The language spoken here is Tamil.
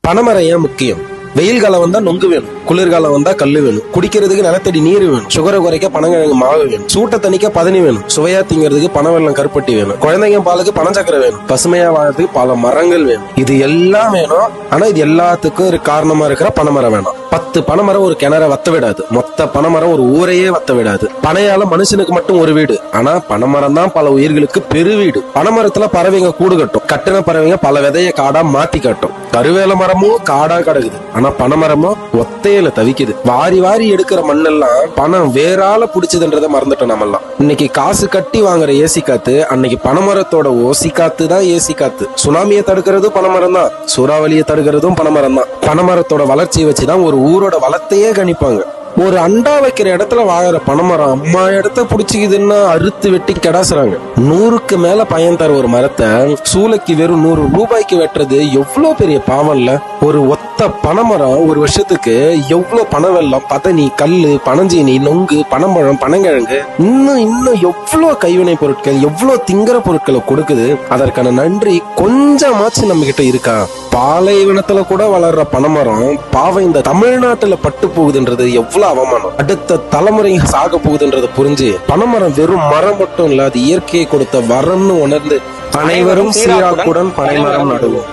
பனைமரம் ஏன் முக்கியம்? வெயில் காலம் வந்தா நொங்கு வேணும், குளிர்காலம் வந்தா கல்லு வேணும், குடிக்கிறதுக்கு நிலத்தடி நீர் வேணும், சுகரை குறைக்க பனங்கிழங்கு மாவு வேணும், சூட்டை தணிக்க பதனி வேணும், சுவையா திங்கிறதுக்கு பனவெல்லம் கருப்பட்டி வேணும், குழந்தைங்க பாலுக்கு பனச்சக்கரை வேணும், பசுமையா வாழறதுக்கு பல மரங்கள் வேணும். இது எல்லாம் வேணும். ஆனா இது எல்லாத்துக்கும் ஒரு காரணமா இருக்கிற பனைமரம் வேணும். 10 பனைமரம் ஒரு கிணற வத்த விடாது. மொத்த பனைமரம் ஒரு ஊரையே வத்த விடாது. பனையால மனுஷனுக்கு மட்டும் ஒரு வீடு, ஆனா பனைமரம் தான் பல உயிர்களுக்கு பெரு வீடு. பனைமரத்துல பறவைங்க கூடு கட்டும். கட்டின பறவைங்க பல விதைய காடா மாத்தி கட்டும். கருவேல மரமும் காடா கிடக்குது, ஆனா பனைமரமும் ஒத்தையில தவிக்குது. வாரி வாரி எடுக்கிற மண்ணெல்லாம் பணம் வேறால புடிச்சதுன்றத மறந்துட்டோம் நம்மெல்லாம். இன்னைக்கு காசு கட்டி வாங்குற ஏசி காத்து அன்னைக்கு பனைமரத்தோட ஓசி காத்து தான் ஏசி காத்து. சுனாமியை தடுக்கிறது பனைமரம் தான், சூறாவளியை தடுக்கிறதும் பனைமரம் தான். பனைமரத்தோட வளர்ச்சியை வச்சுதான் ஒரு ஊரோட வளத்தையே கணிப்பாங்க. ஒரு அண்டா வைக்கிற இடத்துல வாழற பனைமரம் அம்மா இடத்த புடிச்சுக்குதுன்னா அறுத்து வெட்டி கெடாசுறாங்க. 100க்கு மேல பயன் தர ஒரு மரத்தை சூளைக்கு வெறும் 100 ரூபாய்க்கு வெட்டுறது எவ்வளவு பெரிய பாவம்ல. ஒரு ஒத்த பனைமரம் ஒரு வருஷத்துக்கு எவ்வளவு பனவெல்லம், பதனி, கல்லு, பனஞ்சீனி, நொங்கு, பனம்பழம், பனங்கிழங்கு, இன்னும் எவ்வளவு கைவினை பொருட்கள், எவ்வளவு திங்கிற பொருட்களை கொடுக்குது. அதற்கான நன்றி கொஞ்சமாச்சு நம்ம கிட்ட இருக்கா? பாலைவனத்துல கூட வளர்ற பனைமரம் பாவம் இந்த தமிழ்நாட்டுல பட்டு போகுதுன்றது எவ்வளவு அவமானம். அடுத்த தலைமுறை சாக போகுதுன்றத புரிஞ்சு பனைமரம் வெறும் மரம் மட்டும் இல்ல, அது இயற்கையை கொடுத்த வரம்னு உணர்ந்து அனைவரும் சீராக்குடன் பனைமரம் நடுவோம்.